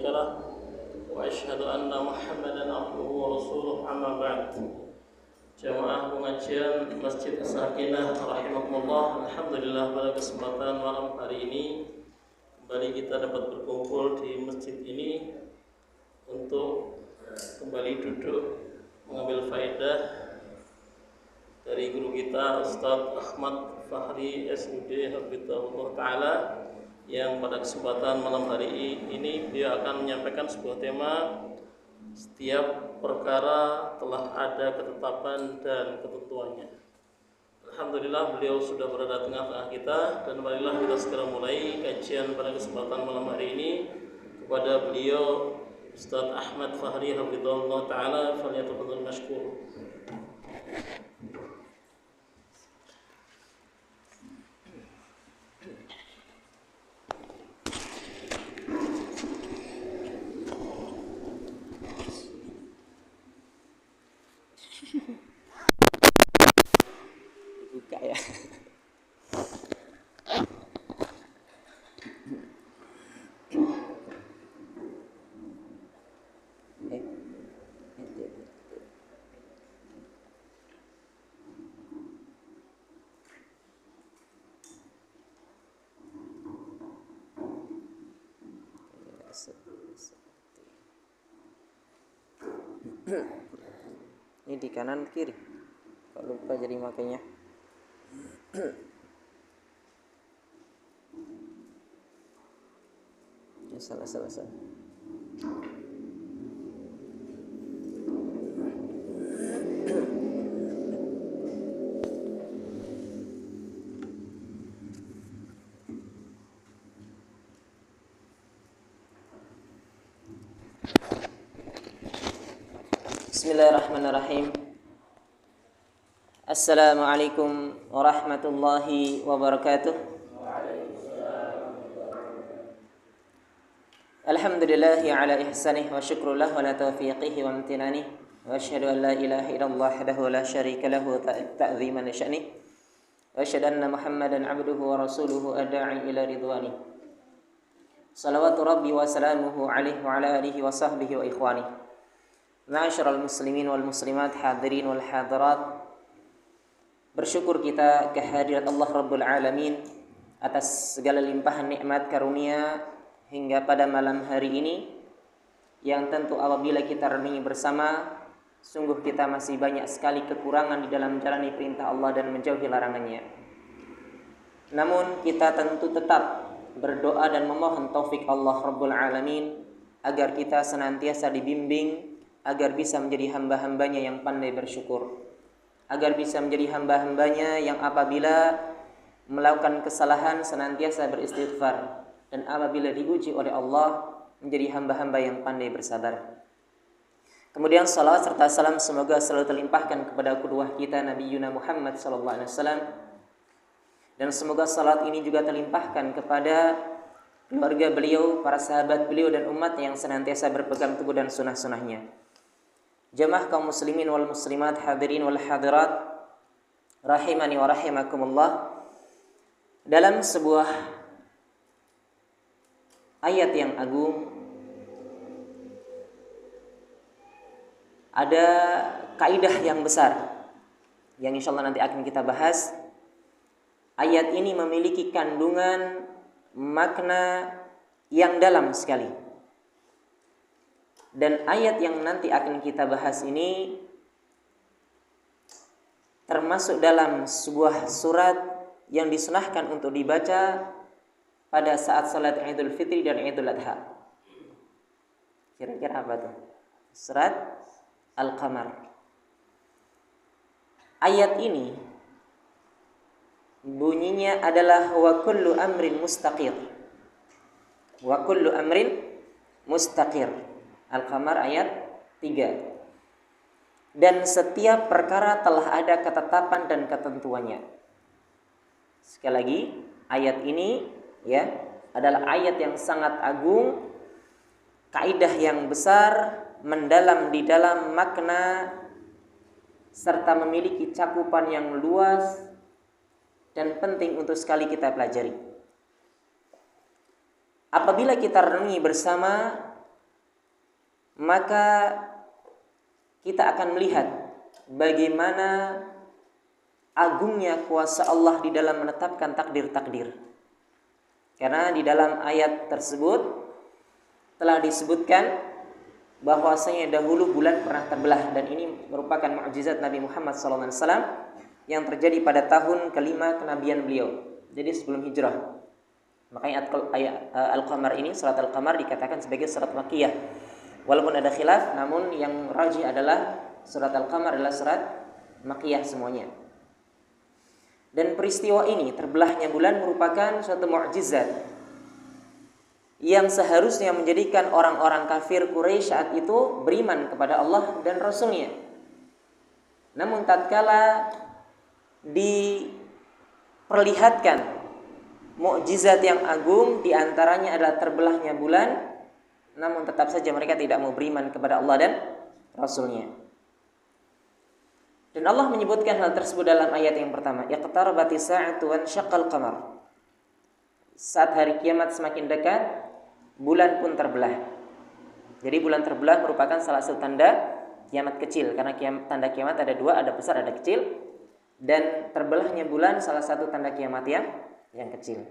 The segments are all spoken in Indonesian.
شريك له وأشهد أن محمدا عبده ورسوله أما بعد. Jamaah pengajian Masjid As-Sakinah rahimakumullah. Alhamdulillah, pada kesempatan malam hari ini kembali kita dapat berkumpul di masjid ini untuk kembali duduk mengambil faedah dari guru kita Ustadz Ahmad Fahri SUD Hafizahullah Ta'ala, yang pada kesempatan malam hari ini beliau akan menyampaikan sebuah tema: setiap perkara telah ada ketetapan dan ketentuannya. Alhamdulillah, beliau sudah berada tengah-tengah kita, dan marilah kita segera mulai kajian pada kesempatan malam hari ini. Kepada beliau Ustadz Ahmad Fahri Hafizahullah Ta'ala, falyatafadhal mashkur. Buka ya. Ini di kanan kiri. Kalau lupa jadi makanya. Ya, salah. Bismillahirrahmanirrahim. Assalamualaikum warahmatullahi wabarakatuh. Alhamdulillahi ala ihsanih wa syukrullah wa la taufiqihi wa amtinanih. Wa asyhadu an la ilaha illallah wahdahu la syarika lahu ta'ziman li sya'nih. Wa asyhadu anna Muhammadan 'abduhu wa rasuluhu adda'i ila ridwanih. Salawatu rabbi wa salamuhu alaihi wa ala alihi wa sahbihi wa ikhwanih. Ma'asyiral muslimin wal muslimat, hadirin wal hadirat. Bersyukur kita kehadirat Allah Rabbul Alamin atas segala limpahan nikmat karunia hingga pada malam hari ini, yang tentu apabila kita renungi bersama, sungguh kita masih banyak sekali kekurangan di dalam menjalani perintah Allah dan menjauhi larangannya. Namun kita tentu tetap berdoa dan memohon taufik Allah Rabbul Alamin agar kita senantiasa dibimbing, agar bisa menjadi hamba-hambanya yang pandai bersyukur, agar bisa menjadi hamba-hambanya yang apabila melakukan kesalahan senantiasa beristighfar, dan apabila diuji oleh Allah menjadi hamba-hamba yang pandai bersabar. Kemudian salawat serta salam semoga selalu terlimpahkan kepada qudwah kita Nabi Yuna Muhammad sallallahu alaihi wasallam, dan semoga salat ini juga terlimpahkan kepada keluarga beliau, para sahabat beliau dan umat yang senantiasa berpegang teguh dan sunnah-sunnahnya. Jamaah kaum muslimin wal muslimat, hadirin wal hadirat, rahimani wa rahimakumullah. Dalam sebuah ayat yang agung ada kaidah yang besar yang insyaallah nanti akan kita bahas. Ayat ini memiliki kandungan makna yang dalam sekali. Dan ayat yang nanti akan kita bahas ini termasuk dalam sebuah surat yang disunahkan untuk dibaca pada saat salat Idul Fitri dan Idul Adha. Kira-kira apa tuh? Surat Al-Qamar. Ayat ini bunyinya adalah wa kullu amrin mustaqir. Wa kullu amrin mustaqir. Al-Qamar ayat 3. Dan setiap perkara telah ada ketetapan dan ketentuannya. Sekali lagi, ayat ini ya adalah ayat yang sangat agung, kaidah yang besar, mendalam di dalam makna serta memiliki cakupan yang luas dan penting untuk sekali kita pelajari. Apabila kita renungi bersama, maka kita akan melihat bagaimana agungnya kuasa Allah di dalam menetapkan takdir-takdir. Karena di dalam ayat tersebut telah disebutkan bahwasanya dahulu bulan pernah terbelah, dan ini merupakan mukjizat Nabi Muhammad SAW yang terjadi pada tahun kelima kenabian beliau. Jadi sebelum hijrah. Makanya ayat Al-Qamar ini, surat Al-Qamar dikatakan sebagai surat Makkiyah. Walaupun ada khilaf, namun yang rajih adalah surat Al-Qamar adalah surat Makkiyah semuanya. Dan peristiwa ini, terbelahnya bulan, merupakan suatu mukjizat yang seharusnya menjadikan orang-orang kafir Quraisy saat itu beriman kepada Allah dan Rasul-Nya. Namun tatkala diperlihatkan mukjizat yang agung, diantaranya adalah terbelahnya bulan, namun tetap saja mereka tidak mau beriman kepada Allah dan Rasul-Nya. Dan Allah menyebutkan hal tersebut dalam ayat yang pertama, iqtarabatis sa'atu wansyaqqal qamar. Saat hari kiamat semakin dekat, bulan pun terbelah. Jadi bulan terbelah merupakan salah satu tanda kiamat kecil, karena tanda kiamat ada dua, ada besar, ada kecil. Dan terbelahnya bulan salah satu tanda kiamat yang kecil.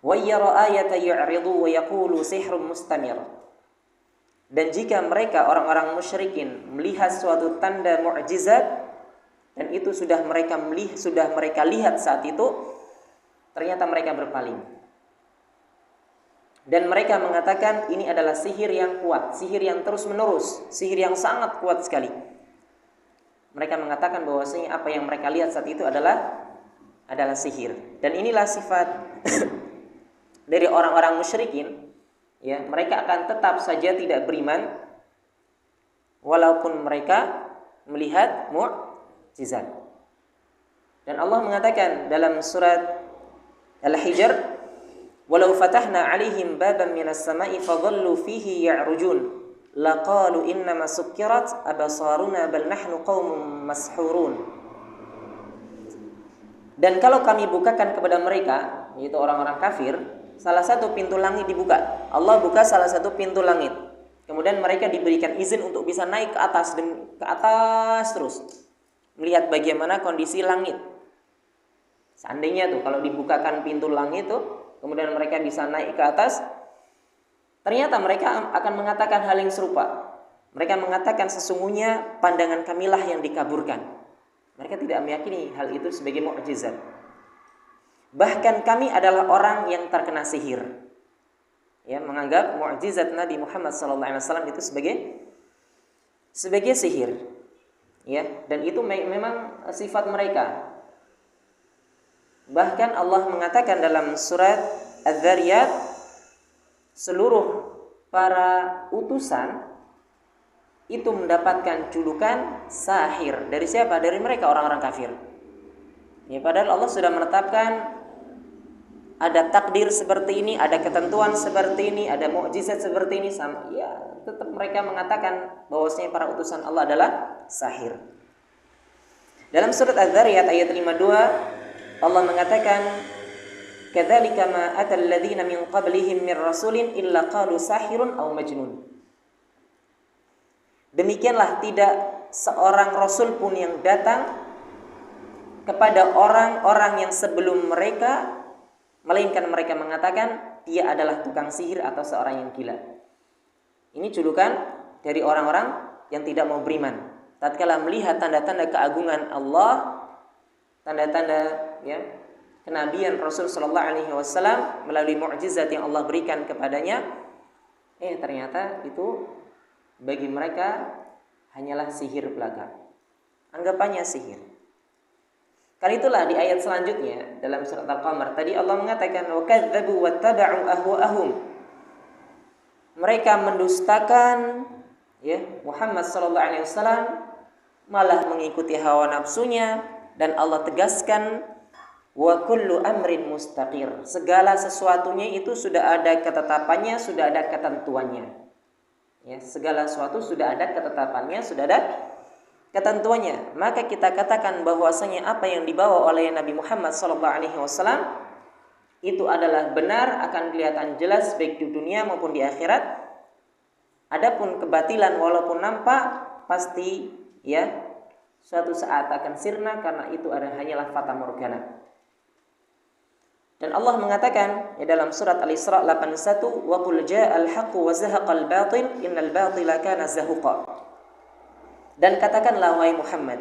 Wa yara ayata yu'ridu wa yaqulu sihrun mustamir. Dan jika mereka orang-orang musyrikin melihat suatu tanda mukjizat, dan itu sudah mereka lihat saat itu, ternyata mereka berpaling. Dan mereka mengatakan ini adalah sihir yang kuat, sihir yang terus menerus, sihir yang sangat kuat sekali. Mereka mengatakan bahwasanya apa yang mereka lihat saat itu adalah sihir. Dan inilah sifat dari orang-orang musyrikin, ya, mereka akan tetap saja tidak beriman walaupun mereka melihat mukjizat. Dan Allah mengatakan dalam surat Al-Hijr, "Walau fatahna 'alaihim baban minas sama'i fadhallu fihi ya'rujun laqalu innama sukkirat absaruna bal nahnu qaumun mashhurun." Dan kalau kami bukakan kepada mereka, yaitu orang-orang kafir, salah satu pintu langit dibuka. Allah buka salah satu pintu langit. Kemudian mereka diberikan izin untuk bisa naik ke atas terus, melihat bagaimana kondisi langit. Seandainya tuh kalau dibukakan pintu langit tuh, kemudian mereka bisa naik ke atas, ternyata mereka akan mengatakan hal yang serupa. Mereka mengatakan sesungguhnya pandangan kamilah yang dikaburkan. Mereka tidak meyakini hal itu sebagai mukjizat. Bahkan kami adalah orang yang terkena sihir. Ya, menganggap mukjizat Nabi Muhammad SAW itu sebagai sihir. Ya, dan itu memang sifat mereka. Bahkan Allah mengatakan dalam surat Az-Zariyat, seluruh para utusan itu mendapatkan julukan sahir. Dari siapa? Dari mereka orang-orang kafir. Ya, padahal Allah sudah menetapkan ada takdir seperti ini, ada ketentuan seperti ini, ada mukjizat seperti ini, ya tetap mereka mengatakan bahwasanya para utusan Allah adalah sahir. Dalam surat Az-Zariyat ayat 52 Allah mengatakan, "Kadzalika ma atal ladzina min qablihim min rasulin illa qalu sahirun aw majnun." Demikianlah tidak seorang rasul pun yang datang kepada orang-orang yang sebelum mereka, melainkan mereka mengatakan dia adalah tukang sihir atau seorang yang gila. Ini julukan dari orang-orang yang tidak mau beriman. Tatkala melihat tanda-tanda keagungan Allah, tanda-tanda ya kenabian Rasul sallallahu alaihi wasallam melalui mukjizat yang Allah berikan kepadanya, ternyata itu bagi mereka hanyalah sihir belaka. Anggapannya sihir. Karena itulah di ayat selanjutnya dalam surat Al-Qamar tadi Allah mengatakan wa kadzdzabu wattaba'u ahwa'ahum. Mereka mendustakan ya Muhammad sallallahu alaihi wasallam, malah mengikuti hawa nafsunya, dan Allah tegaskan wa kullu amrin mustaqir. Segala sesuatunya itu sudah ada ketetapannya, sudah ada ketentuannya. Ya, segala sesuatu sudah ada ketetapannya, sudah ada ketentuannya. Maka kita katakan bahwasanya apa yang dibawa oleh Nabi Muhammad SAW itu adalah benar, akan kelihatan jelas baik di dunia maupun di akhirat. Adapun kebatilan walaupun nampak pasti ya suatu saat akan sirna, karena itu hanyalah fata morgana. Dan Allah mengatakan dalam surat Al-Isra 81, wa qul ja'al haqqu wa zahaqal batil innal batila kana zahuqa. Dan katakanlah wahai Muhammad,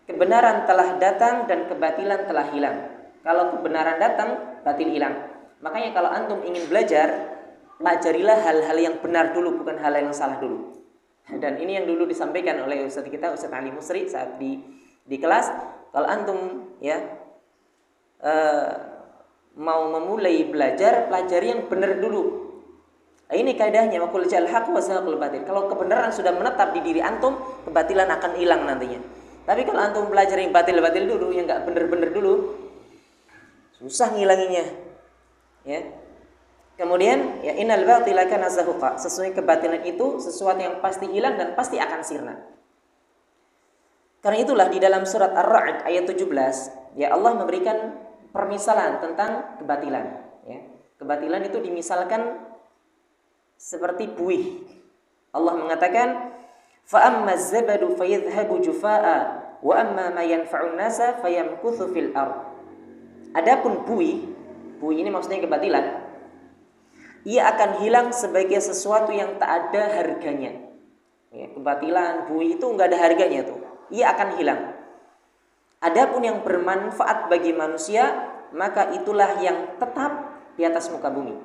kebenaran telah datang dan kebatilan telah hilang. Kalau kebenaran datang, batil hilang. Makanya kalau antum ingin belajar, pelajarilah hal-hal yang benar dulu, bukan hal yang salah dulu. Dan ini yang dulu disampaikan oleh Ustaz kita, Ustaz Ali Musri, saat di kelas. Kalau antum ya mau memulai belajar, pelajari yang benar dulu. Ini kaidahnya, waqul ja'al haqq wa zahaqal batil. Kalau kebenaran sudah menetap di diri antum, kebatilan akan hilang nantinya. Tapi kalau antum pelajari yang batil-batil dulu, yang enggak benar-benar dulu, susah ngilanginya. Ya. Kemudian ya innal batila kana zahuqa. Sesungguhnya kebatilan itu sesuatu yang pasti hilang dan pasti akan sirna. Karena itulah di dalam surat Ar-Ra'd ayat 17, ya Allah memberikan permisalan tentang kebatilan, ya. Kebatilan itu dimisalkan seperti buih. Allah mengatakan, fa amma az-zabadu fayadhhabu jufaa'a wa amma ma yanfa'un nasa fayamkuthu fil ard. Adapun buih ini maksudnya kebatilan, ia akan hilang sebagai sesuatu yang tak ada harganya. Ya, kebatilan, buih itu enggak ada harganya tuh. Ia akan hilang. Adapun yang bermanfaat bagi manusia, maka itulah yang tetap di atas muka bumi.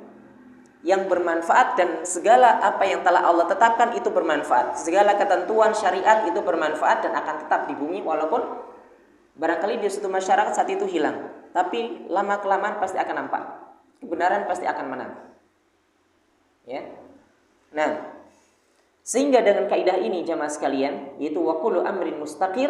Yang bermanfaat, dan segala apa yang telah Allah tetapkan itu bermanfaat. Segala ketentuan syariat itu bermanfaat dan akan tetap di bumi, walaupun barangkali di suatu masyarakat saat itu hilang. Tapi lama-kelamaan pasti akan nampak. Kebenaran pasti akan menang. Ya. Nah, sehingga dengan kaidah ini jamaah sekalian, yaitu waqulu amrin mustaqir,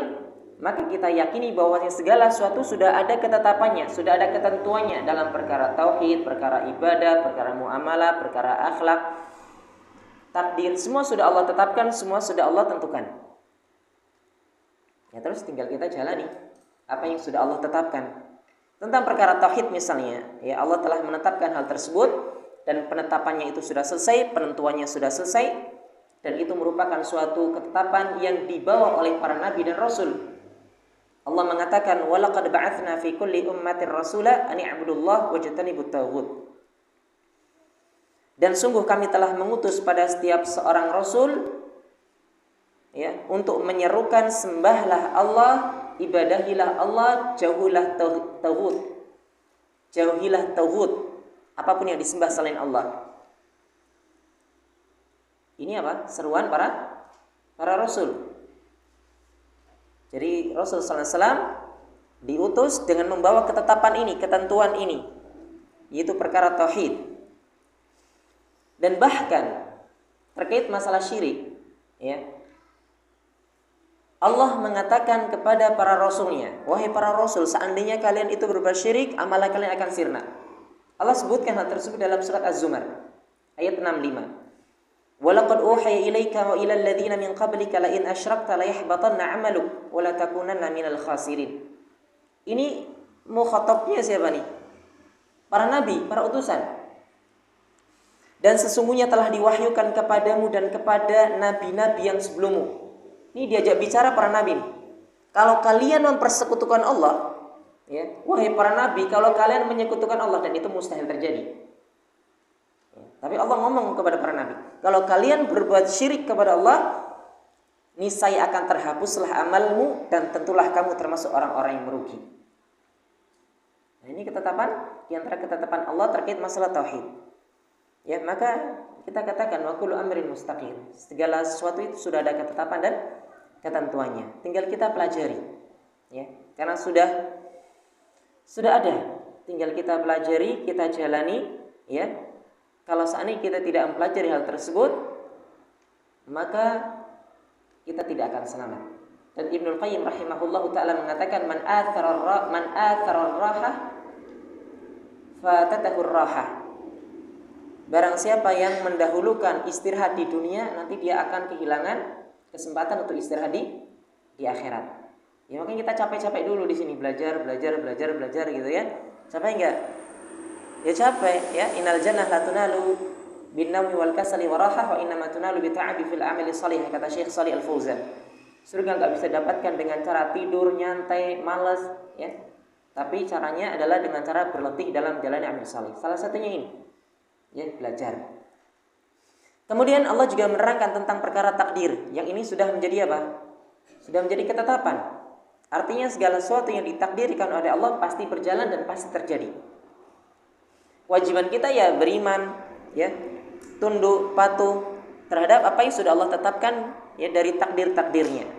maka kita yakini bahwa segala sesuatu sudah ada ketetapannya, sudah ada ketentuannya dalam perkara tauhid, perkara ibadah, perkara muamalah, perkara akhlak, takdir, semua sudah Allah tetapkan, semua sudah Allah tentukan. Ya, terus tinggal kita jalani apa yang sudah Allah tetapkan. Tentang perkara tauhid misalnya, ya Allah telah menetapkan hal tersebut dan penetapannya itu sudah selesai, penentuannya sudah selesai, dan itu merupakan suatu ketetapan yang dibawa oleh para nabi dan rasul. Allah mengatakan, wa laqad ba'atsna fi kulli ummatin rasula an i'budullah wajtanibut taghut. Dan sungguh kami telah mengutus pada setiap seorang rasul, ya, untuk menyerukan sembahlah Allah, ibadahilah Allah, jauhilah taghut. Jauhilah taghut, apapun yang disembah selain Allah. Ini apa? Seruan para rasul. Jadi Rasul sallallahu alaihi wasallam diutus dengan membawa ketetapan ini, ketentuan ini, yaitu perkara tauhid. Dan bahkan terkait masalah syirik, ya, Allah mengatakan kepada para rasulnya, wahai para rasul, seandainya kalian itu berbuat syirik, amalan kalian akan sirna. Allah sebutkan hal tersebut dalam surat Az-Zumar ayat 65. Walaqad uhiya ilaika wa ilal ladzina min qablika la in asyrakta la yahbatanna 'amaluk wa la takunanna minal khasirin. Ini mukhatabnya siapa nih? Para nabi, para utusan. Dan sesungguhnya telah diwahyukan kepadamu dan kepada nabi-nabi yang sebelummu. Ini diajak bicara para nabi. Kalau kalian mempersekutukan Allah, ya, wahai para nabi, kalau kalian menyekutukan Allah, dan itu mustahil terjadi. Tapi Allah ngomong kepada para nabi, kalau kalian berbuat syirik kepada Allah, niscaya akan terhapuslah amalmu dan tentulah kamu termasuk orang-orang yang merugi. Nah, ini ketetapan di antara ketetapan Allah terkait masalah tauhid. Ya, maka kita katakan wa kullu amrin mustaqim. Segala sesuatu itu sudah ada ketetapan dan ketentuannya. Tinggal kita pelajari. Ya, karena sudah ada. Tinggal kita pelajari, kita jalani, ya. Kalau seandainya kita tidak mempelajari hal tersebut, maka kita tidak akan selamat. Dan Ibnul Qayyim rahimahullahu taala mengatakan man athara ar-raha fatatahu ar-raha. Barang siapa yang mendahulukan istirahat di dunia, nanti dia akan kehilangan kesempatan untuk istirahat di akhirat. Ya, makanya kita capek-capek dulu di sini, belajar gitu ya. Capek enggak? Ya capek, ya. Innal jannah la tunalu bin naumi wal kasali wa rahah wa innama tunalu bi ta'abi fil amali shalih, kata Syekh Shalih Al-Fauzan. Surga enggak bisa dapatkan dengan cara tidur, nyantai, malas, ya. Tapi caranya adalah dengan cara berletih dalam jalan amal saleh. Salah satunya ini, ya, belajar. Kemudian Allah juga menerangkan tentang perkara takdir. Yang ini sudah menjadi apa? Sudah menjadi ketetapan. Artinya segala sesuatu yang ditakdirkan oleh Allah pasti berjalan dan pasti terjadi. Kewajiban kita ya beriman, ya, tunduk, patuh terhadap apa yang sudah Allah tetapkan, ya, dari takdir-takdirnya.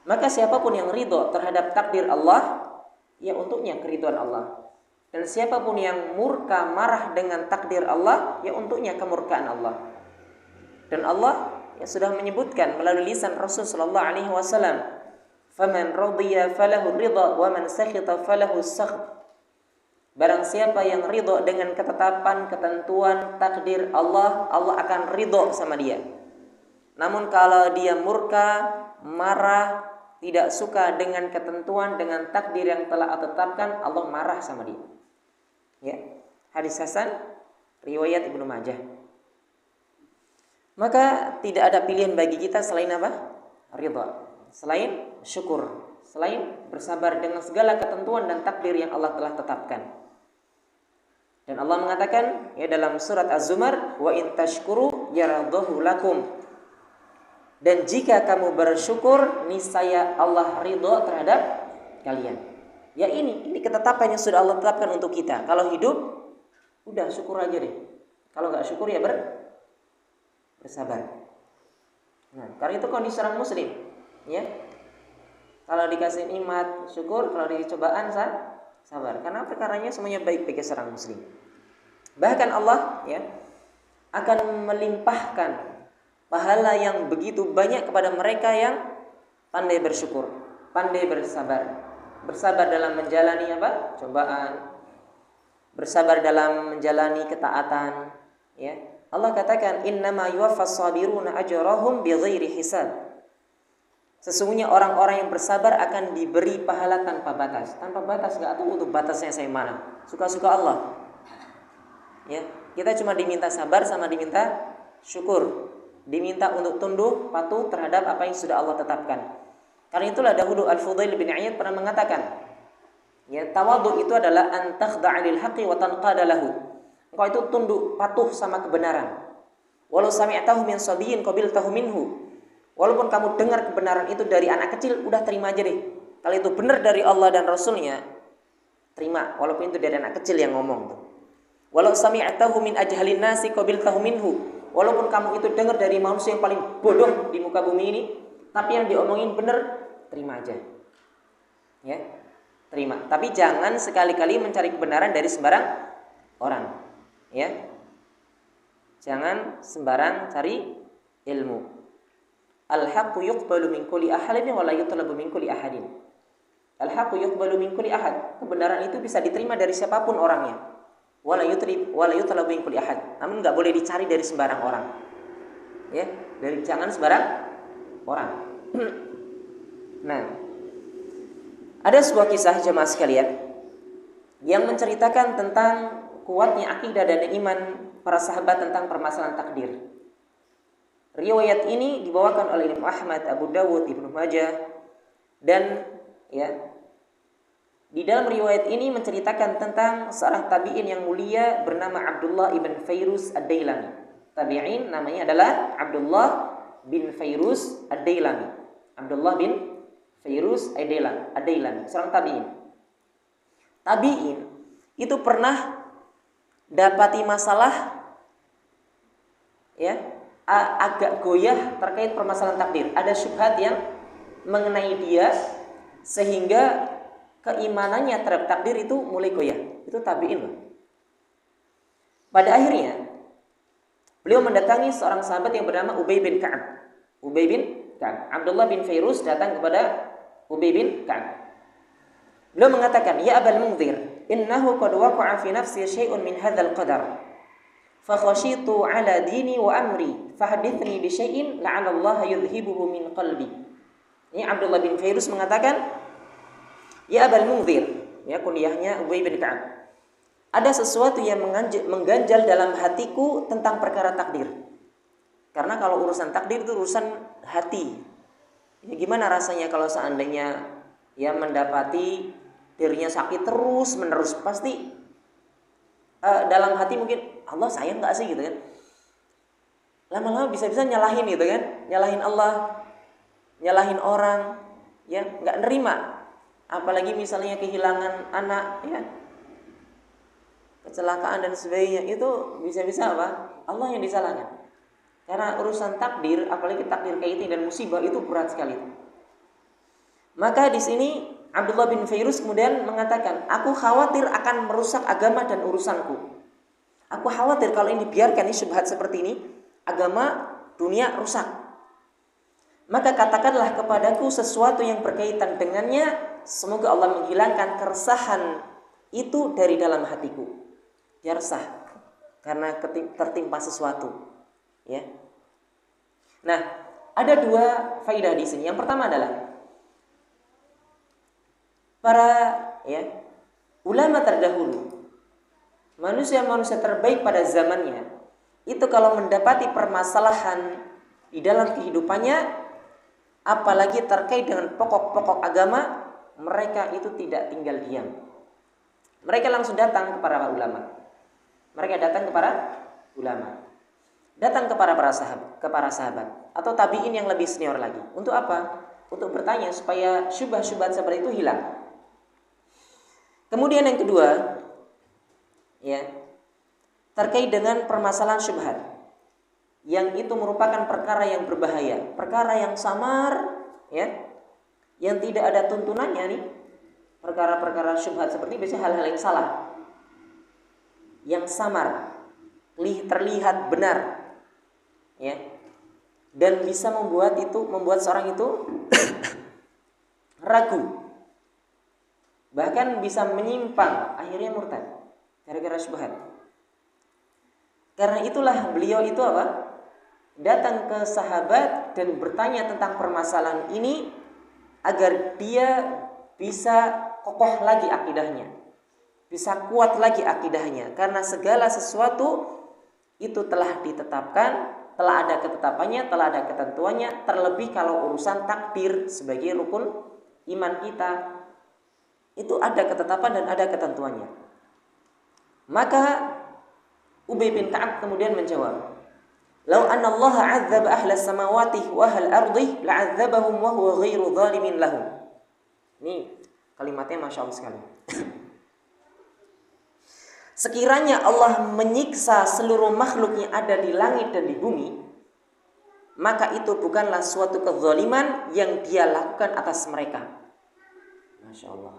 Maka siapapun yang ridho terhadap takdir Allah, ya, untuknya keridhaan Allah. Dan siapapun yang murka, marah dengan takdir Allah, ya, untuknya kemurkaan Allah. Dan Allah, ya, sudah menyebutkan melalui lisan Rasul sallallahu alaihi wasallam, "Faman radiya falahu ridha wa man sakhita falahu sakht." Barang siapa yang ridho dengan ketetapan, ketentuan, takdir Allah, Allah akan ridho sama dia. Namun kalau dia murka, marah, tidak suka dengan ketentuan, dengan takdir yang telah Allah tetapkan, Allah marah sama dia. Ya. Hadis hasan riwayat Ibnu Majah. Maka tidak ada pilihan bagi kita selain apa? Ridha. Selain syukur, selain bersabar dengan segala ketentuan dan takdir yang Allah telah tetapkan. Dan Allah mengatakan, ya, dalam surat Az-Zumar, wa in tashkuru yaradahu lakum. Dan jika kamu bersyukur, niscaya Allah ridho terhadap kalian. Ya, ini ketetapan yang sudah Allah tetapkan untuk kita. Kalau hidup, udah syukur aja deh. Kalau nggak syukur ya bersabar. Nah, karena itu kondisi orang muslim, ya. Kalau dikasih nikmat syukur, kalau dikasih cobaan sabar. Karena perkaranya semuanya baik bagi seorang muslim. Bahkan Allah, ya, akan melimpahkan pahala yang begitu banyak kepada mereka yang pandai bersyukur, pandai bersabar. Bersabar dalam menjalani apa? Cobaan. Bersabar dalam menjalani ketaatan, ya. Allah katakan, "Innama yuwaffas sabiruna ajrahum bighairi hisab." Sesungguhnya orang-orang yang bersabar akan diberi pahala tanpa batas. Tanpa batas, enggak tahu untuk batasnya saya mana. Suka-suka Allah. Ya, kita cuma diminta sabar sama diminta syukur. Diminta untuk tunduk, patuh terhadap apa yang sudah Allah tetapkan. Karena itulah dahulu Al-Fudail bin Iyad pernah mengatakan, ya, tawadhu itu adalah an takhda'a lil haqqi wa tanqada lahu. Engkau itu tunduk, patuh sama kebenaran. Walau sami'tahu min sabiyyin qabiltahu minhu. Walaupun kamu dengar kebenaran itu dari anak kecil, udah terima aja deh. Kalau itu benar dari Allah dan Rasulnya, terima. Walaupun itu dari anak kecil yang ngomong tuh. Walau sami'tahu min ajhalin nasi qabiltahu minhu. Walaupun kamu itu dengar dari manusia yang paling bodoh di muka bumi ini, tapi yang diomongin benar, terima aja. Ya, terima. Tapi jangan sekali-kali mencari kebenaran dari sembarang orang. Ya. Jangan sembarang cari ilmu. Al-haqqu yuqbalu min kulli ahadin wa la yutlabu min kulli ahadin. Al-haqqu yuqbalu min kulli ahad. Kebenaran itu bisa diterima dari siapapun orangnya. Wa la yutlabu min kulli ahad. Namun enggak boleh dicari dari sembarang orang. Ya, jangan sembarang orang. Nah, ada sebuah kisah jemaah sekalian yang menceritakan tentang kuatnya akidah dan iman para sahabat tentang permasalahan takdir. Riwayat ini dibawakan oleh Imam Ahmad, Abu Dawud, Ibnu Majah, dan, ya, di dalam riwayat ini menceritakan tentang seorang tabi'in yang mulia bernama Abdullah ibn Fairuz Ad-Dailami. Tabi'in namanya adalah Abdullah bin Fairuz Ad-Dailami. Abdullah bin Fairuz Ad-Dailami, seorang tabi'in. Tabi'in itu pernah dapati masalah, ya, agak goyah terkait permasalahan takdir. Ada syubhat yang mengenai dia sehingga keimanannya terhadap takdir itu mulai goyah. Itu tabi'in loh. Pada akhirnya beliau mendatangi seorang sahabat yang bernama Ubay bin Ka'ab. Ubay bin Ka'ab. Abdullah bin Fairuz datang kepada Ubay bin Ka'ab. Beliau mengatakan, "Ya Abal Munzir, innahu qad waqa'a fi nafsi syai'un min hadzal qadar. Fa khashitu 'ala dini wa amri, fahdithni bi syai'in la'alla Allah yudhibuhu min qalbi." Ini Abdullah bin Fairuz mengatakan, "Ya Abal Munzir," ya kunyahnya Ubay bin Ka'ab. ada sesuatu yang mengganjal dalam hatiku tentang perkara takdir. Karena kalau urusan takdir itu urusan hati. Ya, gimana rasanya kalau seandainya ya mendapati dirinya sakit terus menerus, pasti dalam hati mungkin Allah sayang nggak sih gitu kan? Lama-lama bisa-bisa nyalahin gitu kan? Nyalahin Allah, nyalahin orang, ya nggak nerima. Apalagi misalnya kehilangan anak, ya kecelakaan dan sebagainya, itu bisa-bisa apa? Allah yang disalahkan. Karena urusan takdir, apalagi takdir kayak itu dan musibah itu berat sekali. Maka di sini Abdullah bin Fairuz kemudian mengatakan, aku khawatir akan merusak agama dan urusanku. Aku khawatir kalau ini dibiarkan, ini syubhat seperti ini, agama dunia rusak. Maka katakanlah kepadaku sesuatu yang berkaitan dengannya, semoga Allah menghilangkan keresahan itu dari dalam hatiku. Dia resah karena tertimpa sesuatu. Ya. Nah, ada dua faidah di sini. Yang pertama adalah para ulama terdahulu, manusia-manusia terbaik pada zamannya, itu kalau mendapati permasalahan di dalam kehidupannya, apalagi terkait dengan pokok-pokok agama, mereka itu tidak tinggal diam. Mereka langsung datang kepada ulama. Mereka datang kepada ulama. Datang kepada para sahabat atau tabi'in yang lebih senior lagi. Untuk apa? Untuk bertanya supaya syubhat-syubhat seperti itu hilang. Kemudian yang kedua, ya, terkait dengan permasalahan syubhat, yang itu merupakan perkara yang berbahaya, perkara yang samar, ya, yang tidak ada tuntunannya nih. Perkara-perkara syubhat seperti biasanya hal-hal yang salah, yang samar, terlihat benar, ya, dan bisa membuat seorang itu ragu, bahkan bisa menyimpang, akhirnya murtad gara-gara syubhat. Karena itulah beliau itu apa? Datang ke sahabat dan bertanya tentang permasalahan ini agar dia bisa kokoh lagi akidahnya, bisa kuat lagi akidahnya. Karena segala sesuatu itu telah ditetapkan, telah ada ketetapannya, telah ada ketentuannya. Terlebih kalau urusan takdir sebagai rukun iman kita, itu ada ketetapan dan ada ketentuannya. Maka Ubay bin Ka'ab kemudian menjawab, "Lau anna Allah 'adzaba ahla samawati wa ahla ardi la'adzabahum wa huwa ghairu zalimin lahum." Ini kalimatnya Masya Allah sekali. Sekiranya Allah menyiksa seluruh makhluk yang ada di langit dan di bumi, maka itu bukanlah suatu kezaliman yang dia lakukan atas mereka. Masya Allah.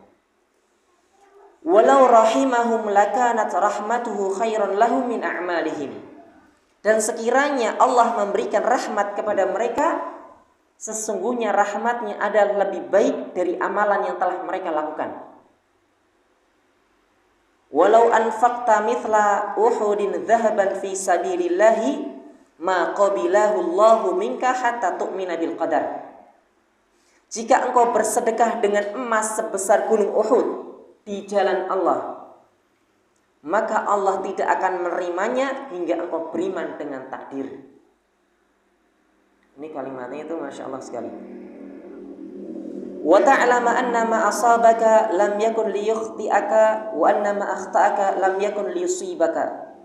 Walau rahimahum lakanat rahmatuhu khairan lahum min a'malihim. Dan sekiranya Allah memberikan rahmat kepada mereka, sesungguhnya rahmatnya adalah lebih baik dari amalan yang telah mereka lakukan. Walau anfaqta mithla uhudin dhahaban fi sabilillahi ma qabilahu Allahu minka hatta tu'mina bil qadar. Jika engkau bersedekah dengan emas sebesar gunung Uhud di jalan Allah, maka Allah tidak akan menerimanya hingga engkau beriman dengan takdir. Ini kalimatnya itu Masya Allah sekali. Wa ta'lama anna ma asabaka lam yakun liyukhti'aka wa anna ma akhta'aka lam yakun liyusibaka.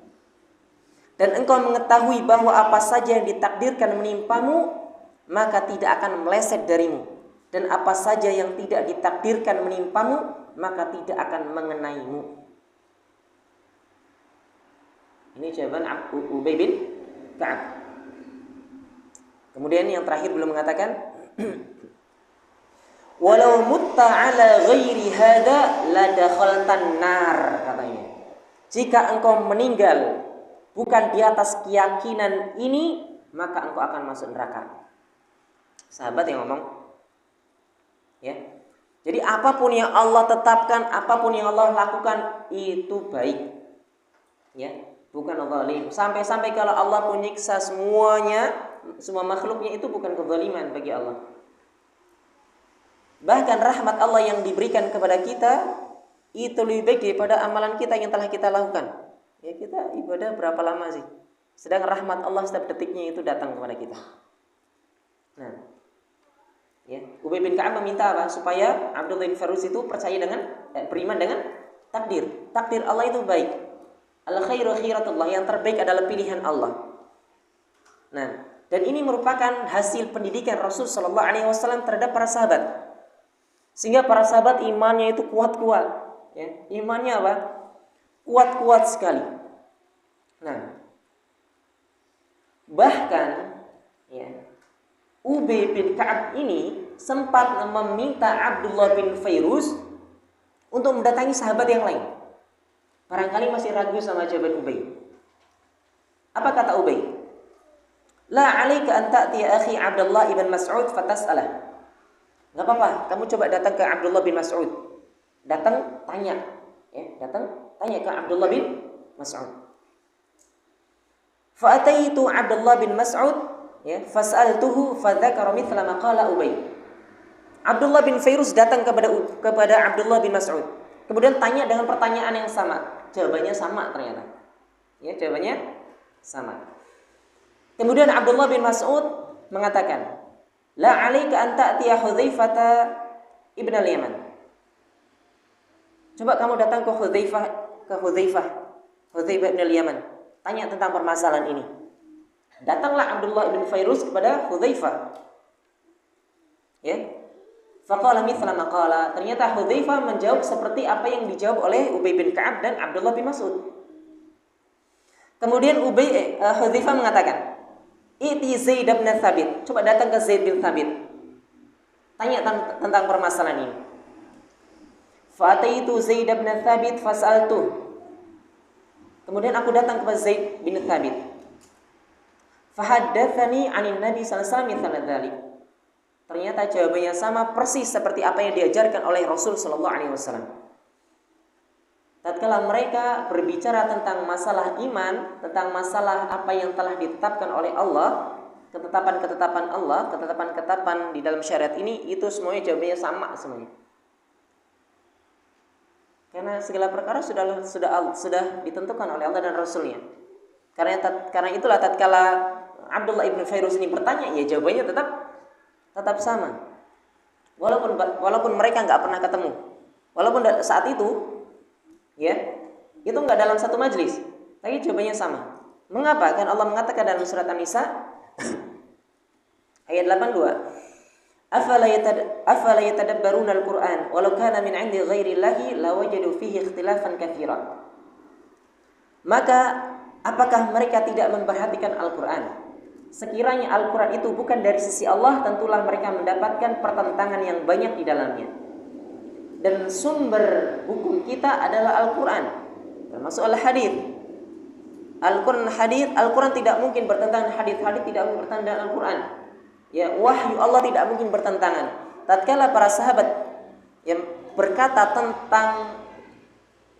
Dan engkau mengetahui bahwa apa saja yang ditakdirkan menimpamu maka tidak akan meleset darimu, dan apa saja yang tidak ditakdirkan menimpamu maka tidak akan mengenaimu. Ini jawaban Ubay bin Ka'ab. Kemudian yang terakhir belum mengatakan walau mutta ala ghairi hada la dakhaltan nar, katanya. Jika engkau meninggal bukan di atas keyakinan ini, maka engkau akan masuk neraka. Sahabat yang ngomong, ya. Jadi apapun yang Allah tetapkan, apapun yang Allah lakukan itu baik, ya, bukan zalim. Sampai-sampai kalau Allah pun nyiksa semuanya, semua makhluknya, itu bukan kezaliman bagi Allah. Bahkan rahmat Allah yang diberikan kepada kita itu lebih baik daripada amalan kita yang telah kita lakukan. Ya, kita ibadah berapa lama sih? Sedang rahmat Allah setiap detiknya itu datang kepada kita. Nah, ya, Ubay bin Ka'ab meminta apa? Supaya Abdullah bin Fairuz itu percaya dengan beriman dengan takdir. Takdir Allah itu baik. Al khairu khiratullah, yang terbaik adalah pilihan Allah. Nah, dan ini merupakan hasil pendidikan Rasul sallallahu alaihi wasallam terhadap para sahabat. Sehingga para sahabat imannya itu kuat-kuat, ya. Imannya apa? Kuat-kuat sekali. Nah, bahkan ya, Ubay bin Ka'ab ini sempat meminta Abdullah bin Fairuz untuk mendatangi sahabat yang lain. Barangkali masih ragu sama jawaban Ubay. Apa kata Ubay? La 'alaika an ta'tiya akhi Abdullah ibn Mas'ud fatas'alah. Enggak apa-apa, kamu coba datang ke Abdullah bin Mas'ud. Datang tanya, ya, datang tanya ke Abdullah bin Mas'ud. Fa ataitu Abdullah bin Mas'ud, ya, fas'altuhu fadzakara mithla ma qala Ubay. Abdullah bin Fairuz datang kepada Abdullah bin Mas'ud. Kemudian tanya dengan pertanyaan yang sama. Jawabannya sama ternyata. Ya, jawabannya sama. Kemudian Abdullah bin Mas'ud mengatakan, "La 'alaika an ta'tiya Hudzaifah ibn al-Yaman." Coba kamu datang ke Hudzaifah ibn al-Yaman. Tanya tentang permasalahan ini. Datanglah Abdullah bin Fairuz kepada Hudzaifah. Ya. Faqala mithla ma qala. Ternyata Hudzaifah menjawab seperti apa yang dijawab oleh Ubay bin Ka'ab dan Abdullah bin Mas'ud. Kemudian Hudzaifah mengatakan, "Iti Zaid bin Thabit." Coba datang ke Zaid bin Thabit. Tanya tentang permasalahan ini. Fa ataitu Zaid bin Thabit fas'altu. Kemudian aku datang kepada Zaid bin Thabit. Fa haddatsani 'anil Nabi sallallahu alaihi wasallam mithla dzalik. Ternyata jawabannya sama persis seperti apa yang diajarkan oleh Rasul sallallahu alaihi wasallam. Tatkala mereka berbicara tentang masalah iman, tentang masalah apa yang telah ditetapkan oleh Allah, ketetapan-ketetapan Allah, ketetapan-ketetapan di dalam syariat ini, itu semuanya jawabannya sama semuanya. Karena segala perkara sudah ditentukan oleh Allah dan Rasulnya. Karena itulah tatkala Abdullah ibn Fairuz ini bertanya, ya jawabannya tetap sama. Walaupun mereka nggak pernah ketemu, walaupun saat itu, ya, itu nggak dalam satu majlis, tapi jawabannya sama. Mengapa? Kan Allah mengatakan dalam surat An-Nisa ayat 82, afala yatadabbaruna al-Qur'an walau kana min 'indi ghairi Allahi lawajadu fihi ikhtilafan katsiran. Maka apakah mereka tidak memperhatikan Al-Qur'an? Sekiranya Al-Quran itu bukan dari sisi Allah, tentulah mereka mendapatkan pertentangan yang banyak di dalamnya. Dan sumber hukum kita adalah Al-Quran, termasuk Al-Hadith. Al-Quran tidak mungkin bertentangan, hadith tidak mungkin bertentangan dengan Al-Quran. Ya, wahyu Allah tidak mungkin bertentangan. Tatkala para sahabat yang berkata tentang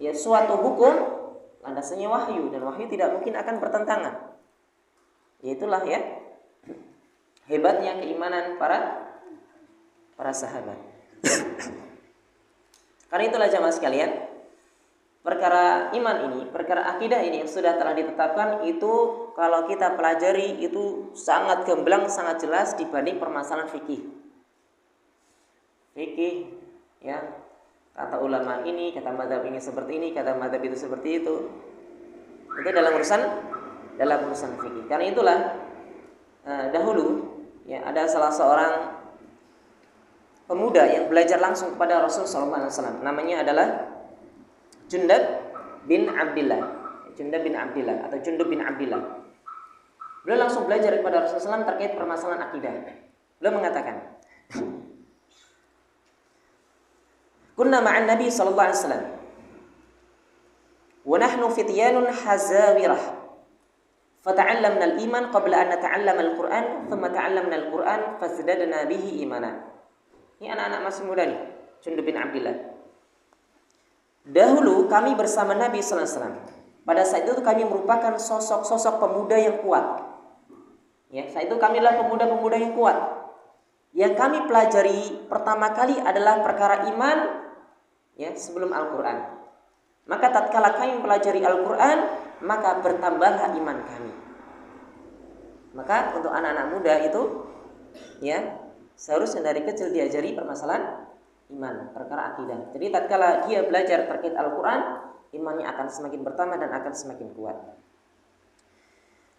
ya suatu hukum, landasannya wahyu, dan wahyu tidak mungkin akan bertentangan. Itulah ya hebatnya keimanan para sahabat. Karena itulah jamaah sekalian, perkara iman ini, perkara akidah ini yang sudah telah ditetapkan itu kalau kita pelajari itu sangat gamblang, sangat jelas dibanding permasalahan fikih. Fikih, ya, kata ulama ini, kata mazhab ini seperti ini, kata mazhab itu seperti itu. Itu dalam urusan fikih. Karena itulah dahulu ya ada salah seorang pemuda yang belajar langsung kepada Rasul sallallahu alaihi wasallam. Namanya adalah Jundab bin Abdillah atau Jundub bin Abdillah. Beliau langsung belajar kepada Rasulullah SAW terkait permasalahan akidah. Beliau mengatakan, "Kunna ma'an Nabi sallallahu alaihi wasallam wa nahnu fityanun hazawirah. Fata'allamna al-iman qabla an nata'allama al-Qur'an, thumma ta'allamna al-Qur'an fazdadna bihi imana." Ini anak-anak masih muda nih, Jundub bin Abdillah. Dahulu kami bersama Nabi sallallahu alaihi wasallam. Pada saat itu kami merupakan sosok-sosok pemuda yang kuat. Ya, saat itu kami adalah pemuda-pemuda yang kuat. Yang kami pelajari pertama kali adalah perkara iman, ya, sebelum Al-Qur'an. Maka tatkala kami mempelajari Al-Qur'an, maka bertambahlah iman kami. Maka untuk anak-anak muda itu, ya, seharusnya dari kecil diajari permasalahan iman, perkara akidah. Jadi tatkala dia belajar terkait Al-Qur'an, imannya akan semakin bertambah dan akan semakin kuat.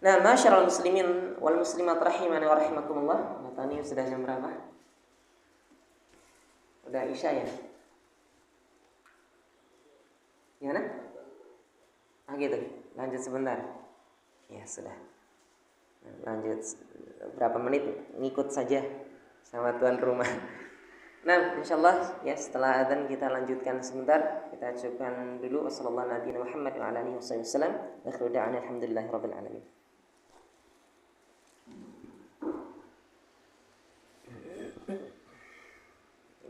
Nah, masyarul muslimin wal muslimat rahimani wa rahimakumullah. Nah, ini sudah jam berapa? Udah Isya ya? Gimana? Gitu. Lanjut sebentar. Ya, sudah. Lanjut berapa menit, ngikut saja sama tuan rumah. Nah, insyaallah ya, setelah adzan kita lanjutkan sebentar. Kita cukupkan dulu. Wassallallahu Nabi Muhammad wa ala alihi wasallam. Akhiru da'ana alhamdulillahirabbil alamin.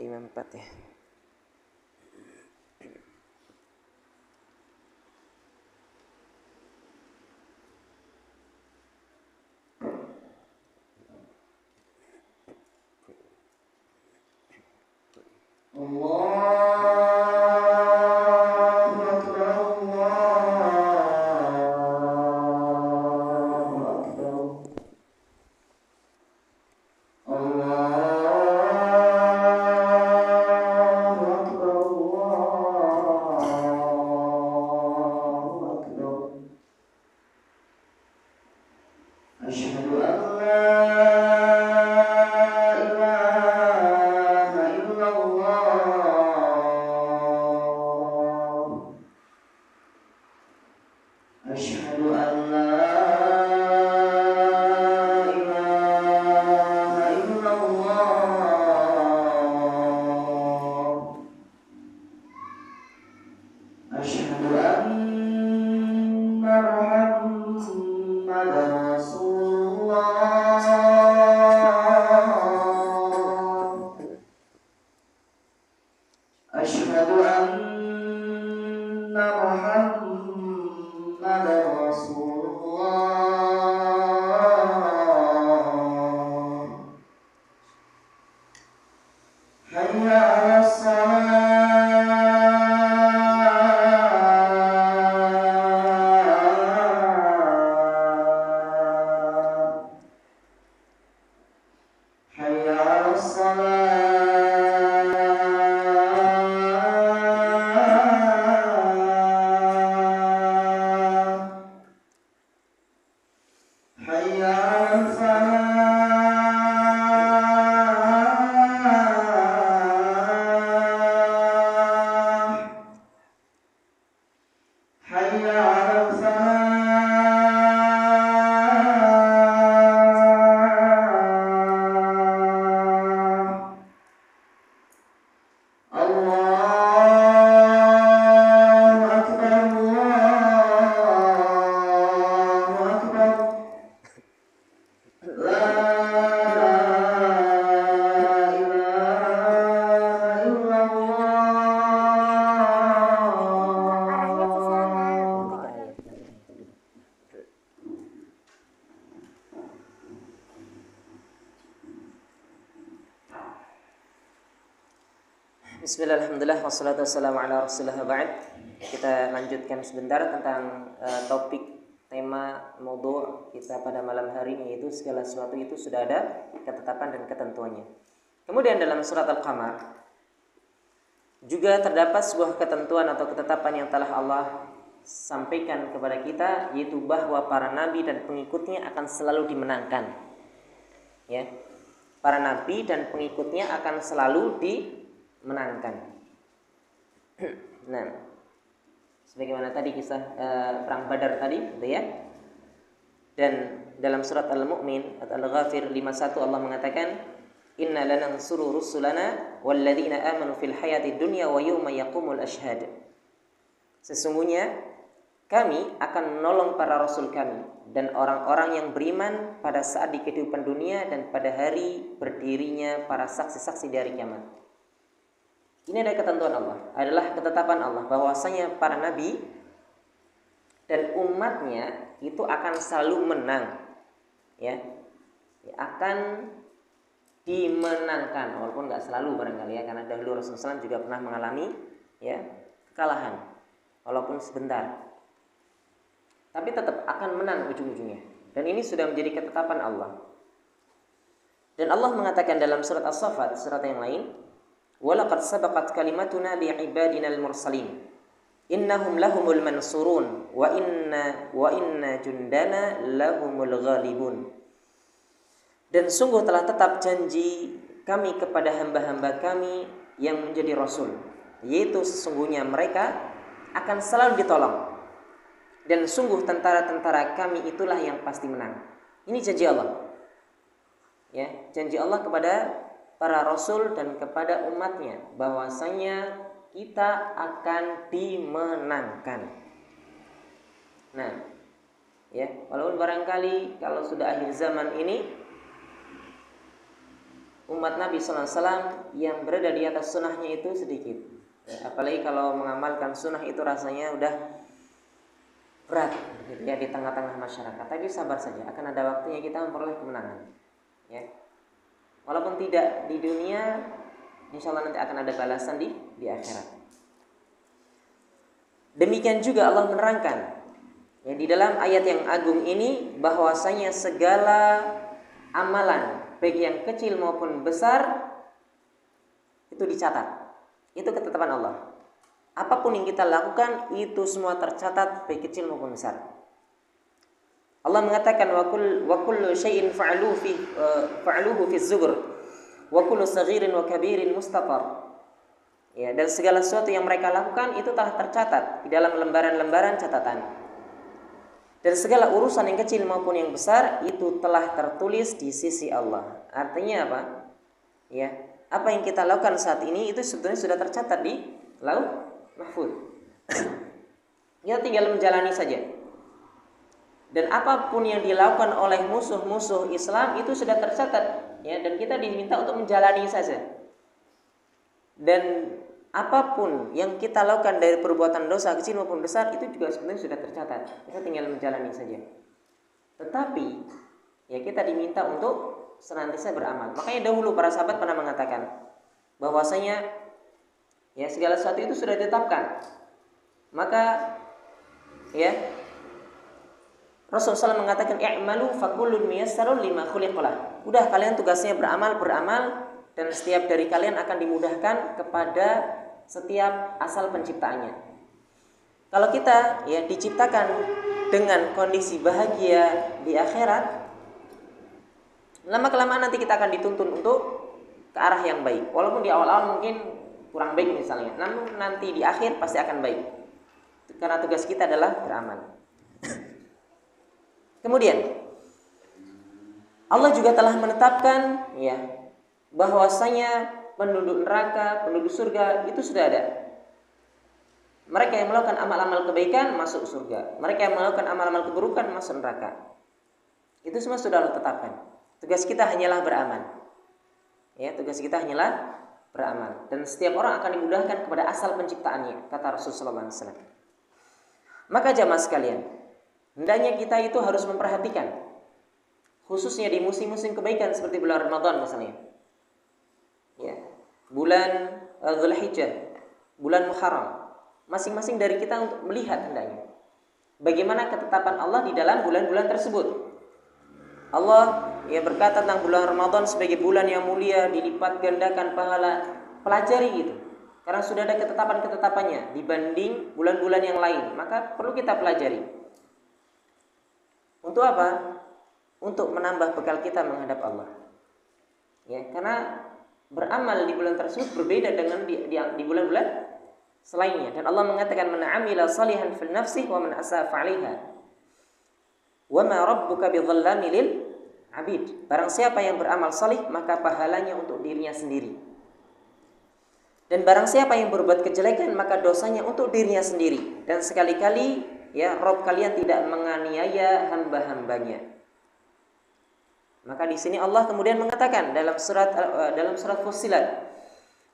Imam 4 ya. Bismillah, alhamdulillah, wassalatu wassalamu ala rasulillah ba'd. Kita lanjutkan sebentar tentang topik tema maudhu' kita pada malam hari ini, yaitu segala sesuatu itu sudah ada ketetapan dan ketentuannya. Kemudian dalam surat Al-Qamar juga terdapat sebuah ketentuan atau ketetapan yang telah Allah sampaikan kepada kita, yaitu bahwa para nabi dan pengikutnya akan selalu dimenangkan. Ya. Para nabi dan pengikutnya akan selalu dimenangkan. Nah, sebagaimana tadi kisah perang Badar tadi, gitu ya. Dan dalam surat Al-Mu'min atau Al-Ghafir 51 Allah mengatakan, "Inna lanansuru rusulana walladzina amanu fil hayatid dunya wa yawma yaqumul ashhad." Sesungguhnya kami akan menolong para rasul kami dan orang-orang yang beriman pada saat di kehidupan dunia dan pada hari berdirinya para saksi-saksi di hari kiamat. Ini adalah ketentuan Allah, adalah ketetapan Allah bahwasanya para nabi dan umatnya itu akan selalu menang, ya, akan dimenangkan, walaupun nggak selalu barangkali ya, karena dahulu Rasulullah SAW juga pernah mengalami ya, kekalahan walaupun sebentar. Tapi tetap akan menang ujung-ujungnya. Dan ini sudah menjadi ketetapan Allah. Dan Allah mengatakan dalam surat As-Saffat, surat yang lain, "Walaqad sabaqat kalimatuna li'ibadinal mursalin. Innahum lahumul mansurun wa inna jundana lahumul ghalibun." Dan sungguh telah tetap janji kami kepada hamba-hamba kami yang menjadi rasul, yaitu sesungguhnya mereka akan selalu ditolong. Dan sungguh tentara-tentara kami itulah yang pasti menang. Ini janji Allah. Ya, janji Allah kepada para rasul dan kepada umatnya bahwasanya kita akan dimenangkan. Nah, ya, walaupun barangkali kalau sudah akhir zaman ini umat Nabi SAW yang berada di atas sunnahnya itu sedikit. Ya, apalagi kalau mengamalkan sunnah itu rasanya udah berat gitu ya di tengah-tengah masyarakat. Tapi sabar saja, akan ada waktunya kita memperoleh kemenangan. Ya. Walaupun tidak di dunia, insya Allah nanti akan ada balasan di akhirat. Demikian juga Allah menerangkan ya, di dalam ayat yang agung ini bahwasanya segala amalan baik yang kecil maupun besar itu dicatat. Itu ketetapan Allah. Apapun yang kita lakukan itu semua tercatat baik kecil maupun besar. Allah mengatakan wa kullu syai'in fa'aluhu fi zubur wa kullu saghirin wa kabirin mustatar. Ya, dan segala sesuatu yang mereka lakukan itu telah tercatat di dalam lembaran-lembaran catatan. Dan segala urusan yang kecil maupun yang besar itu telah tertulis di sisi Allah. Artinya apa? Ya, apa yang kita lakukan saat ini itu sebetulnya sudah tercatat di Lauh Mahfuz. Kita tinggal menjalani saja. Dan apapun yang dilakukan oleh musuh-musuh Islam itu sudah tercatat, ya, dan kita diminta untuk menjalani saja. Dan apapun yang kita lakukan dari perbuatan dosa kecil maupun besar itu juga sebenarnya sudah tercatat. Kita tinggal menjalani saja. Tetapi ya kita diminta untuk senantiasa beramal. Makanya dahulu para sahabat pernah mengatakan bahwasanya ya segala sesuatu itu sudah ditetapkan. Maka ya Rasulullah SAW mengatakan i'malu fakullun miyassarun lima khuliqalah. Udah, kalian tugasnya beramal dan setiap dari kalian akan dimudahkan kepada setiap asal penciptaannya. Kalau kita ya diciptakan dengan kondisi bahagia di akhirat, lama-kelamaan nanti kita akan dituntun untuk ke arah yang baik. Walaupun di awal-awal mungkin kurang baik misalnya, namun nanti di akhir pasti akan baik. Karena tugas kita adalah beramal. Kemudian Allah juga telah menetapkan ya bahwasanya penduduk neraka, penduduk surga itu sudah ada. Mereka yang melakukan amal-amal kebaikan masuk surga. Mereka yang melakukan amal-amal keburukan masuk neraka. Itu semua sudah Allah tetapkan. Tugas kita hanyalah beramal. Ya, tugas kita hanyalah beramal. Dan setiap orang akan dimudahkan kepada asal penciptaannya, kata Rasulullah SAW. Maka jamaah sekalian, hendaknya kita itu harus memperhatikan, khususnya di musim-musim kebaikan seperti bulan Ramadan misalnya. Ya, bulan Dzulhijjah, bulan Muharram. Masing-masing dari kita untuk melihat hendaknya bagaimana ketetapan Allah di dalam bulan-bulan tersebut. Allah ya berkata tentang bulan Ramadan sebagai bulan yang mulia, dilipat gandakan pahala. Pelajari itu. Karena sudah ada ketetapan-ketetapannya dibanding bulan-bulan yang lain, maka perlu kita pelajari. Untuk apa? Untuk menambah bekal kita menghadap Allah. Ya, karena beramal di bulan tersebut berbeda dengan di bulan-bulan selainnya. Dan Allah mengatakan man 'amila salihan fil nafsihi wa man asaa fa'alaiha. Wa ma rabbuka bidzallami lil 'abid. Barang siapa yang beramal salih maka pahalanya untuk dirinya sendiri. Dan barang siapa yang berbuat kejelekan maka dosanya untuk dirinya sendiri. Dan sekali-kali ya Rabb kalian tidak menganiaya hamba-hambanya. Maka di sini Allah kemudian mengatakan dalam surat Fussilat,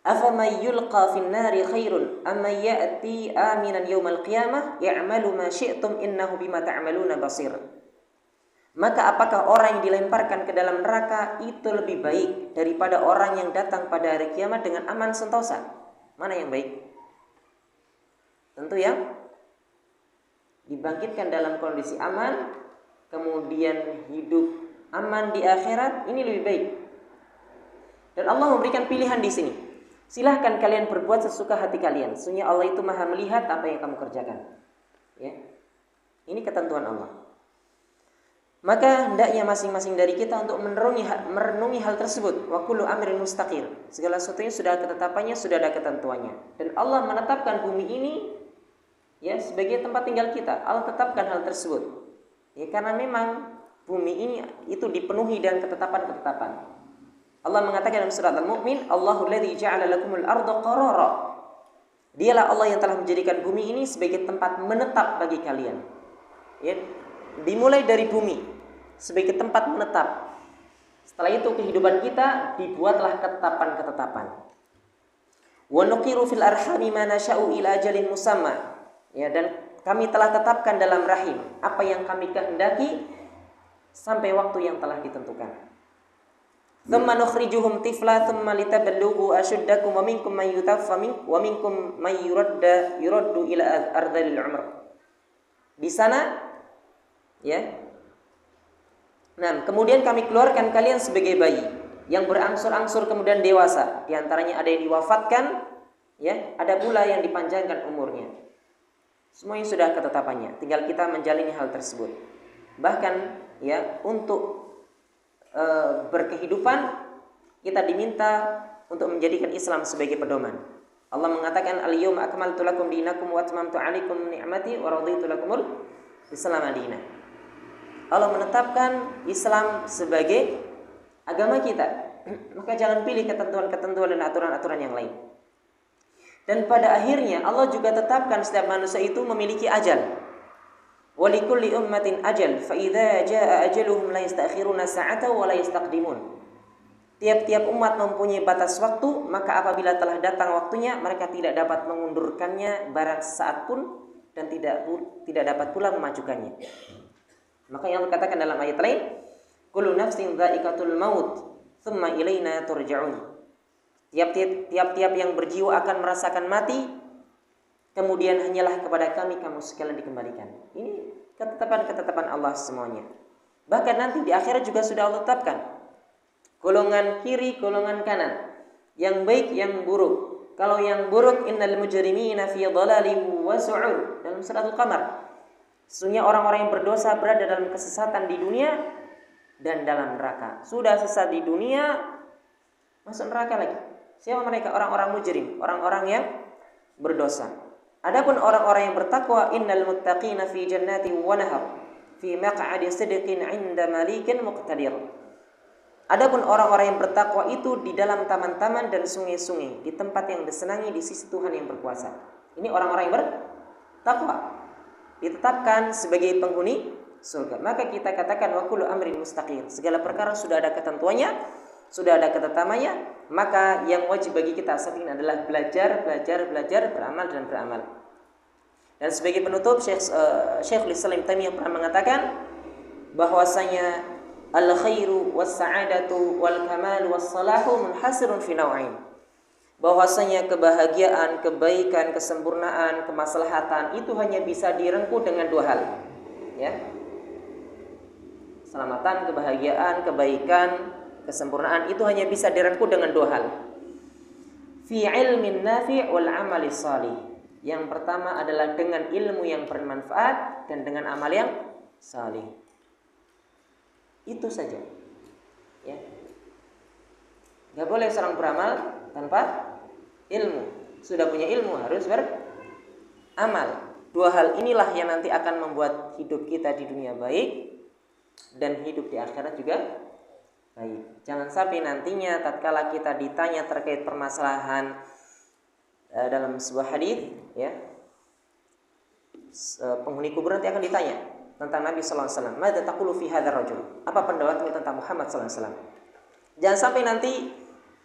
"Afamay yulqa fin nari khairun amma ya'ti aminan yaumal qiyamah ya'malu ma syi'tum innahu bima ta'maluna basir." Maka apakah orang yang dilemparkan ke dalam neraka itu lebih baik daripada orang yang datang pada hari kiamat dengan aman sentosa? Mana yang baik? tentu yang dibangkitkan dalam kondisi aman, kemudian hidup aman di akhirat, ini lebih baik. Dan Allah memberikan pilihan di sini. Silahkan kalian berbuat sesuka hati kalian. Sesungguhnya Allah itu maha melihat apa yang kamu kerjakan. Ya. Ini ketentuan Allah. Maka hendaknya masing-masing dari kita untuk merenungi hal tersebut. Wa kullu amrin mustaqir. Segala sesuatunya sudah ada ketetapannya, sudah ada ketentuannya. Dan Allah menetapkan bumi ini ya sebagai tempat tinggal kita. Allah tetapkan hal tersebut. Ya, karena memang bumi ini itu dipenuhi dengan ketetapan-ketetapan. Allah mengatakan dalam surat Al-Mu'min, Allahu alladzi ja'ala lakumul arda qarara. Dialah Allah yang telah menjadikan bumi ini sebagai tempat menetap bagi kalian. Ya, dimulai dari bumi sebagai tempat menetap. Setelah itu kehidupan kita dibuatlah ketetapan-ketetapan. Wa nuqiru fil arhami ma nasha'u ila ajalin musamma. Ya, dan kami telah tetapkan dalam rahim apa yang kami kehendaki sampai waktu yang telah ditentukan. Thumma nukhrijuhum tifla thumma litablughu ashuddakum wa minkum man yutawaffa wa minkum man yuraddu ila ardhil umr. Di sana ya. Nah, kemudian kami keluarkan kalian sebagai bayi yang berangsur-angsur kemudian dewasa. Di antaranya ada yang diwafatkan, ya, ada pula yang dipanjangkan umurnya. Semuanya sudah ketetapannya. Tinggal kita menjalani hal tersebut. Bahkan ya untuk berkehidupan kita diminta untuk menjadikan Islam sebagai pedoman. Allah mengatakan al-yawma akmaltu lakum dinakum wa atmamtu 'alaikum ni'mati wa raditu lakumul Islam madinah. Allah menetapkan Islam sebagai agama kita. Maka jangan pilih ketentuan-ketentuan dan aturan-aturan yang lain. Dan pada akhirnya Allah juga tetapkan setiap manusia itu memiliki ajal. Walikulli ummatin ajal, fa idza jaa ajaluhum la yastakhiruna sa'atan wa la yastaqdimun. Tiap-tiap umat mempunyai batas waktu, maka apabila telah datang waktunya, mereka tidak dapat mengundurkannya barang saat pun dan tidak dapat pula memajukannya. Maka yang Allah katakan dalam ayat lain, kullu nafsin dha'iqatul maut, tsumma ilaina turja'un. Tiap-tiap yang berjiwa akan merasakan mati, kemudian hanyalah kepada kami kamu sekalian dikembalikan. Ini ketetapan-ketetapan Allah semuanya. Bahkan nanti di akhirat juga sudah Allah tetapkan. Golongan kiri, golongan kanan. Yang baik, yang buruk. Kalau yang buruk, innal mujrimina fi dhalalin wa su'ur. Dalam surat Al-Qamar. Sesungguhnya orang-orang yang berdosa berada dalam kesesatan di dunia dan dalam neraka. Sudah sesat di dunia, masuk neraka lagi. Siapa mereka? Orang-orang mujrim. Orang-orang yang berdosa. Adapun orang-orang yang bertakwa, innal muttaqina fi jannatin wa nahar fi maq'adi sidqin 'inda malikin muqtadir. Adapun orang-orang yang bertakwa itu di dalam taman-taman dan sungai-sungai, di tempat yang disenangi di sisi Tuhan yang berkuasa. Ini orang-orang yang bertakwa ditetapkan sebagai penghuni surga. Maka kita katakan wa kullu amrin mustaqir. Segala perkara sudah ada ketentuannya, sudah ada ketetapannya. Maka yang wajib bagi kita saat ini adalah belajar, beramal dan beramal. Dan sebagai penutup, Syekhul Islam Ibnu Taimiyah pernah mengatakan bahwasanya al-khairu was-sa'adatu wal-kamalu was-salahu munhasirun fi naw'ain. Bahwasanya kebahagiaan, kebaikan, kesempurnaan, kemaslahatan itu hanya bisa direngkuh dengan dua hal. Ya. Keselamatan, kebahagiaan, kebaikan, kesempurnaan itu hanya bisa direngkuh dengan dua hal. Fi ilmin nafi' wal amali salih. Yang pertama adalah dengan ilmu yang bermanfaat dan dengan amal yang salih. Itu saja. Ya. Gak boleh seorang beramal tanpa ilmu. Sudah punya ilmu harus beramal. Dua hal inilah yang nanti akan membuat hidup kita di dunia baik dan hidup di akhirat juga baik. Jangan sampai nantinya tatkala kita ditanya terkait permasalahan dalam sebuah hadis, ya, penghuni kubur nanti akan ditanya tentang Nabi sallallahu alaihi wasallam. Madza taqulu fi hadzal rajul? Apa pendapatmu tentang Muhammad sallallahu alaihi wasallam? Jangan sampai nanti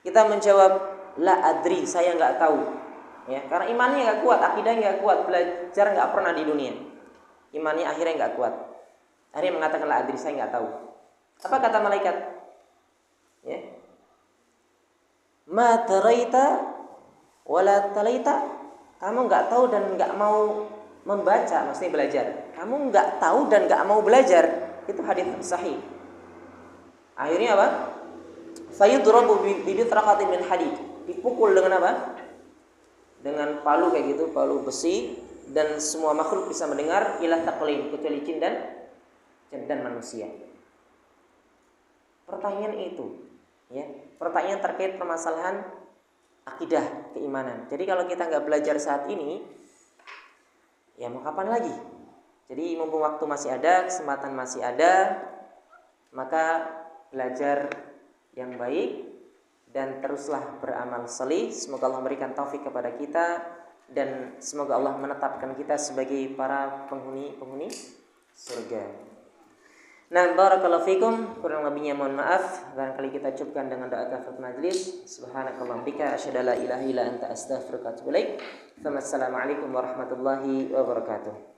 kita menjawab la adri, saya enggak tahu. Ya, karena imannya enggak kuat, akidahnya enggak kuat, belajar enggak pernah di dunia. Imannya akhirnya enggak kuat. Akhirnya mengatakan la adri, saya enggak tahu. Apa kata malaikat? Ya. Ma taraita wala talaita, kamu nggak tahu dan nggak mau membaca, maksudnya belajar. Kamu nggak tahu dan nggak mau belajar, itu hadis sahih. Akhirnya apa? Fayudrabu bibitraqatin min hadid. Dipukul dengan apa? Dengan palu kayak gitu, palu besi, dan semua makhluk bisa mendengar ila taqlin, kecuali jin dan manusia. Pertanyaan itu, ya, pertanyaan terkait permasalahan akidah, keimanan. Jadi kalau kita nggak belajar saat ini, ya mau kapan lagi? Jadi mumpung waktu masih ada, kesempatan masih ada, maka belajar yang baik dan teruslah beramal salih. Semoga Allah memberikan taufik kepada kita dan semoga Allah menetapkan kita sebagai para penghuni surga. Nah, barakallahu fikum, kurang lebihnya mohon maaf. Barangkali kita cukupkan dengan doa kafaratul majlis. Subhanakallahumma bika asyhadu an la ilaha illa anta astaghfiruka wa atubu ilaik. Wassalamualaikum warahmatullahi wabarakatuh.